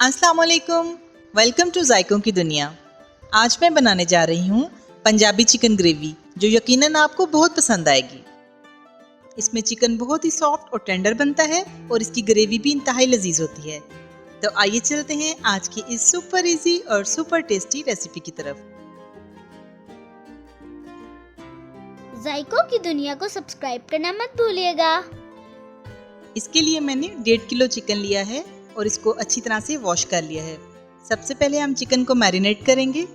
अस्सलाम वालेकुम, welcome to जायकों की दुनिया। आज मैं बनाने जा रही हूँ पंजाबी चिकन ग्रेवी, जो यकीनन आपको बहुत पसंद आएगी। इसमें चिकन बहुत ही सॉफ्ट और टेंडर बनता है और इसकी ग्रेवी भी इंतहाई लजीज होती है। तो आइए चलते हैं आज की इस सुपर इजी और सुपर टेस्टी रेसिपी की तरफ। जायकों की दुनिया को सब्सक्राइब करना मत भूलिएगा। इसके लिए मैंने 1.5 किलो चिकन लिया है और इसको अच्छी तरह से वॉश कर लिया है। सबसे पहले हम चिकन को मैरिनेट करेंगे।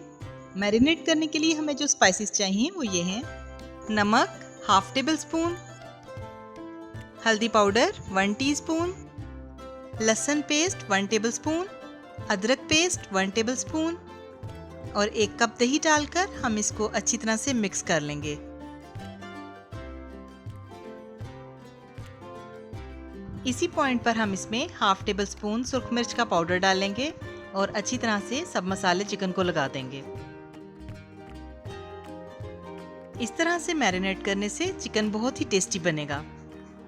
मैरिनेट करने के लिए हमें जो स्पाइसेस चाहिए वो ये हैं: नमक हाफ टेबल स्पून, हल्दी पाउडर 1 टीस्पून, लहसुन पेस्ट 1 टेबल स्पून, अदरक पेस्ट 1 टेबल स्पून और 1 कप दही डालकर हम इसको अच्छी तरह से मिक्स कर लेंगे। इसी पॉइंट पर हम इसमें हाफ टेबल स्पून सुर्ख मिर्च का पाउडर डालेंगे और अच्छी तरह से सब मसाले चिकन को लगा देंगे। इस तरह से मैरिनेट करने से चिकन बहुत ही टेस्टी बनेगा।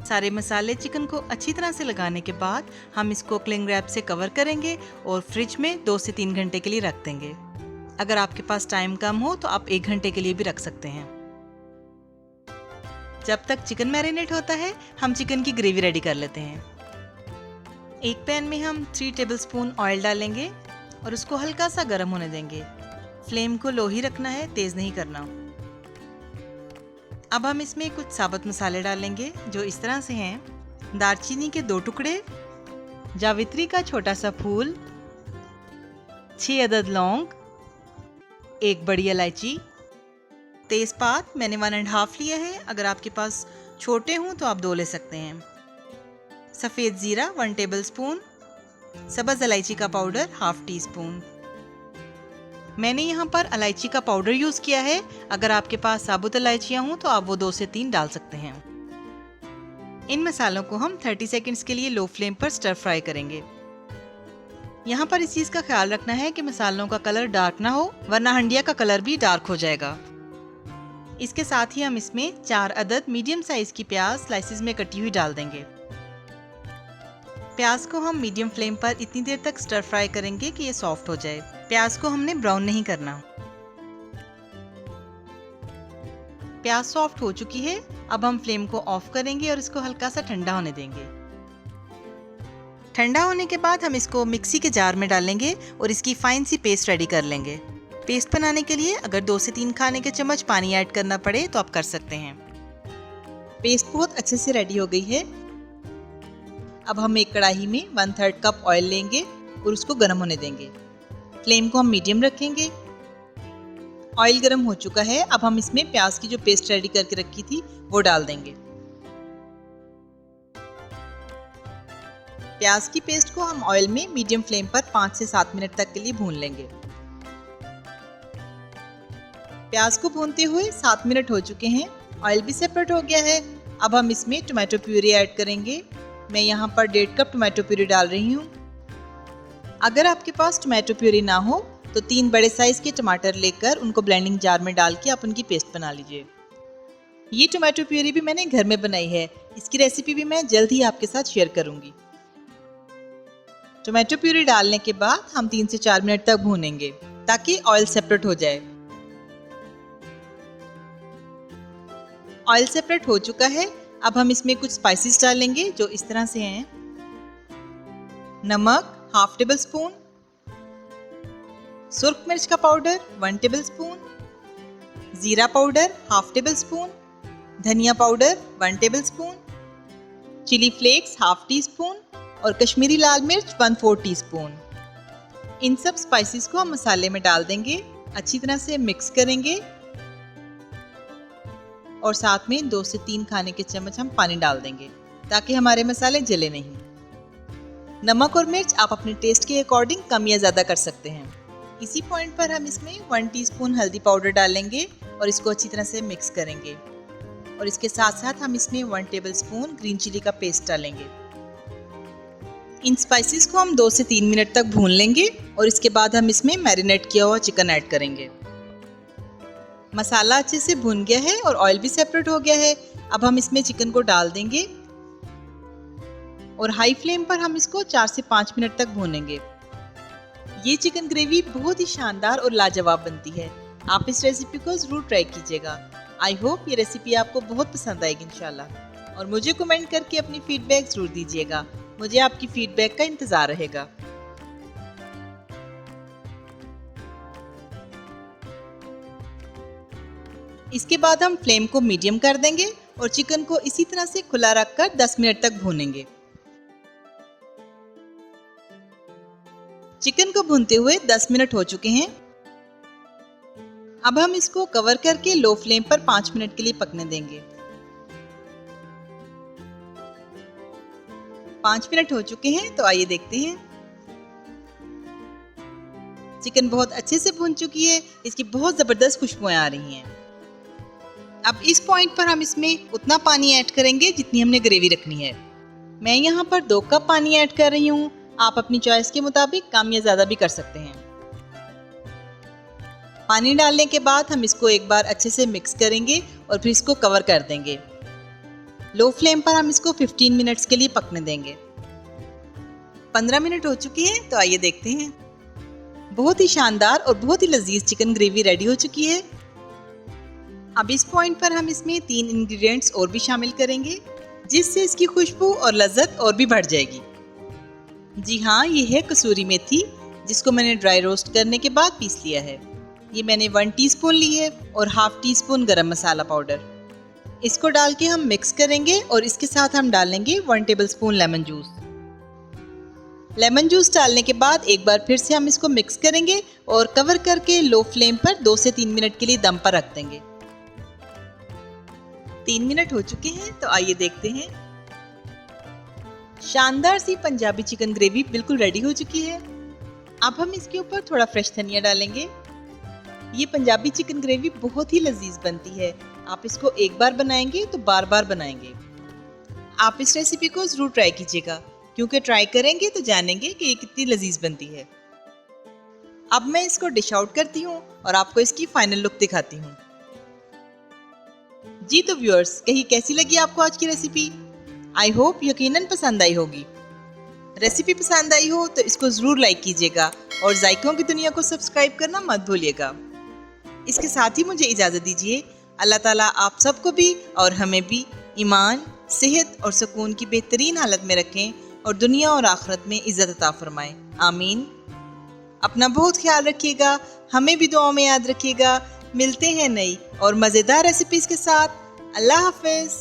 सारे मसाले चिकन को अच्छी तरह से लगाने के बाद हम इसको क्लिंग रैप से कवर करेंगे और फ्रिज में 2 से 3 घंटे के लिए रख देंगे। अगर आपके पास टाइम कम हो तो आप 1 घंटे के लिए भी रख सकते हैं। जब तक चिकन मैरिनेट होता है हम चिकन की ग्रेवी रेडी कर लेते हैं। एक पैन में हम 3 टेबलस्पून ऑयल डालेंगे और उसको हल्का सा गर्म होने देंगे। फ्लेम को लो ही रखना है, तेज नहीं करना। अब हम इसमें कुछ साबुत मसाले डालेंगे जो इस तरह से हैं: दालचीनी के 2 टुकड़े, जावित्री का छोटा सा फूल, 6 अदद लौंग, 1 बड़ी इलायची, तेज़पात मैंने 1.5 लिया है। अगर आपके पास छोटे हों तो आप 2 ले सकते हैं। सफ़ेद ज़ीरा 1 टेबलस्पून, सब्ज़ इलायची का पाउडर हाफ टी स्पून। मैंने यहाँ पर इलायची का पाउडर यूज़ किया है। अगर आपके पास साबुत इलायचियाँ हों तो आप वो 2 से 3 डाल सकते हैं। इन मसालों को हम 30 सेकंड्स के लिए लो फ्लेम पर स्टर फ्राई करेंगे। यहाँ पर इस चीज़ का ख्याल रखना है कि मसालों का कलर डार्क ना हो, वरना हंडिया का कलर भी डार्क हो जाएगा। इसके साथ ही हम इसमें 4 अदद मीडियम साइज की प्याज स्लाइसिस में कटी हुई डाल देंगे। प्याज को हम मीडियम फ्लेम पर इतनी देर तक स्टर फ्राई करेंगे कि ये सॉफ्ट हो जाए। प्याज को हमने ब्राउन नहीं करना। प्याज सॉफ्ट हो चुकी है। अब हम फ्लेम को ऑफ करेंगे और इसको हल्का सा ठंडा होने देंगे। ठंडा होने के बाद हम इसको मिक्सी के जार में डालेंगे और इसकी फाइन सी पेस्ट रेडी कर लेंगे। पेस्ट बनाने के लिए अगर 2 से 3 खाने के चम्मच पानी ऐड करना पड़े तो आप कर सकते हैं। पेस्ट बहुत अच्छे से रेडी हो गई है। अब हम एक कढ़ाई में 1/3 कप ऑयल लेंगे और उसको गर्म होने देंगे। फ्लेम को हम मीडियम रखेंगे। ऑयल गर्म हो चुका है। अब हम इसमें प्याज की जो पेस्ट रेडी करके रखी थी वो डाल देंगे। प्याज की पेस्ट को हम ऑयल में मीडियम फ्लेम पर 5 से 7 मिनट तक के लिए भून लेंगे। प्याज को भूनते हुए 7 मिनट हो चुके हैं। ऑयल भी सेपरेट हो गया है। अब हम इसमें टोमेटो प्यूरी ऐड करेंगे। मैं यहाँ पर 1.5 कप टोमेटो प्यूरी डाल रही हूँ। अगर आपके पास टोमेटो प्यूरी ना हो तो 3 बड़े साइज के टमाटर लेकर उनको ब्लेंडिंग जार में डाल के आप उनकी पेस्ट बना लीजिए। ये टोमेटो प्यूरी भी मैंने घर में बनाई है। इसकी रेसिपी भी मैं जल्द ही आपके साथ शेयर करूँगी। टोमेटो प्यूरी डालने के बाद हम 3 से 4 मिनट तक भूनेंगे ताकि ऑयल सेपरेट हो जाए। ऑयल सेपरेट हो चुका है। अब हम इसमें कुछ स्पाइसेस डालेंगे जो इस तरह से हैं: नमक हाफ टेबल स्पून, सुर्ख मिर्च का पाउडर 1 टेबल स्पून, जीरा पाउडर हाफ टेबल स्पून, धनिया powder 1 tablespoon, chilli flakes half teaspoon और कश्मीरी लाल मिर्च 1/4 टीस्पून। इन सब स्पाइसेस को हम मसाले में डाल देंगे, अच्छी तरह से मिक्स करेंगे और साथ में 2 से 3 खाने के चम्मच हम पानी डाल देंगे ताकि हमारे मसाले जले नहीं। नमक और मिर्च आप अपने टेस्ट के अकॉर्डिंग कम या ज़्यादा कर सकते हैं। इसी पॉइंट पर हम इसमें 1 टीस्पून हल्दी पाउडर डालेंगे और इसको अच्छी तरह से मिक्स करेंगे और इसके साथ साथ हम इसमें 1 टेबल स्पून ग्रीन चिली का पेस्ट डालेंगे। इन स्पाइसेस को हम 2 से 3 मिनट तक भून लेंगे और इसके बाद हम इसमें मैरिनेट किया हुआ चिकन ऐड करेंगे। मसाला अच्छे से भुन गया है और ऑयल भी सेपरेट हो गया है। अब हम इसमें चिकन को डाल देंगे और हाई फ्लेम पर हम इसको 4 से 5 मिनट तक भूनेंगे। ये चिकन ग्रेवी बहुत ही शानदार और लाजवाब बनती है। आप इस रेसिपी को ज़रूर ट्राई कीजिएगा। आई होप ये रेसिपी आपको बहुत पसंद आएगी इंशाल्लाह। और मुझे कमेंट करके अपनी फीडबैक ज़रूर दीजिएगा। मुझे आपकी फीडबैक का इंतज़ार रहेगा। इसके बाद हम फ्लेम को मीडियम कर देंगे और चिकन को इसी तरह से खुला रखकर 10 मिनट तक भूनेंगे। चिकन को भूनते हुए 10 मिनट हो चुके हैं। अब हम इसको कवर करके लो फ्लेम पर 5 मिनट के लिए पकने देंगे। 5 मिनट हो चुके हैं, तो आइए देखते हैं। चिकन बहुत अच्छे से भून चुकी है, इसकी बहुत ज़बरदस्त खुशबुएं आ रही हैं। अब इस पॉइंट पर हम इसमें उतना पानी ऐड करेंगे जितनी हमने ग्रेवी रखनी है। मैं यहाँ पर 2 कप पानी ऐड कर रही हूँ। आप अपनी चॉइस के मुताबिक कम या ज़्यादा भी कर सकते हैं। पानी डालने के बाद हम इसको एक बार अच्छे से मिक्स करेंगे और फिर इसको कवर कर देंगे। लो फ्लेम पर हम इसको 15 मिनट्स के लिए पकने देंगे। 15 मिनट हो चुके हैं, तो आइए देखते हैं। बहुत ही शानदार और बहुत ही लजीज चिकन ग्रेवी रेडी हो चुकी है। अब इस पॉइंट पर हम इसमें 3 इंग्रेडिएंट्स और भी शामिल करेंगे, जिससे इसकी खुशबू और लज्जत और भी बढ़ जाएगी। जी हाँ, ये है कसूरी मेथी, जिसको मैंने ड्राई रोस्ट करने के बाद पीस लिया है। ये मैंने 1 टीस्पून ली है और हाफ टीस्पून गरम मसाला पाउडर। इसको डाल के हम मिक्स करेंगे और इसके साथ हम डालेंगे 1 tablespoon lemon juice. Lemon juice डालने के बाद एक बार फिर से हम इसको मिक्स करेंगे और कवर करके लो फ्लेम पर 2 से 3 मिनट के लिए दम पर रख देंगे। 3 मिनट हो चुके हैं, तो आइए देखते हैं। शानदार सी पंजाबी चिकन ग्रेवी बिल्कुल रेडी हो चुकी है। अब हम इसके ऊपर थोड़ा फ्रेश धनिया डालेंगे। ये पंजाबी चिकन ग्रेवी बहुत ही लजीज बनती है। आप इसको एक बार बनाएंगे तो बार बार बनाएंगे। आप इस रेसिपी को ज़रूर ट्राई कीजिएगा, क्योंकि ट्राई करेंगे तो जानेंगे कि ये कितनी लजीज बनती है। अब मैं इसको डिश आउट करती हूँ और आपको इसकी फाइनल लुक दिखाती हूँ। जी तो व्यूअर्स, कहीं कैसी लगी आपको आज की रेसिपी? आई होप यकीनन पसंद आई होगी। रेसिपी पसंद आई हो तो इसको ज़रूर लाइक कीजिएगा और जायकों की दुनिया को सब्सक्राइब करना मत भूलिएगा। इसके साथ ही मुझे इजाज़त दीजिए। अल्लाह ताला आप सबको भी और हमें भी ईमान, सेहत और सुकून की बेहतरीन हालत में रखें और दुनिया और आखिरत में इज़्ज़त अता फरमाएं। आमीन। अपना बहुत ख्याल रखिएगा, हमें भी दुआओं में याद रखिएगा। मिलते हैं नई और मज़ेदार रेसिपीज़ के साथ। अल्लाह हाफ़िज़।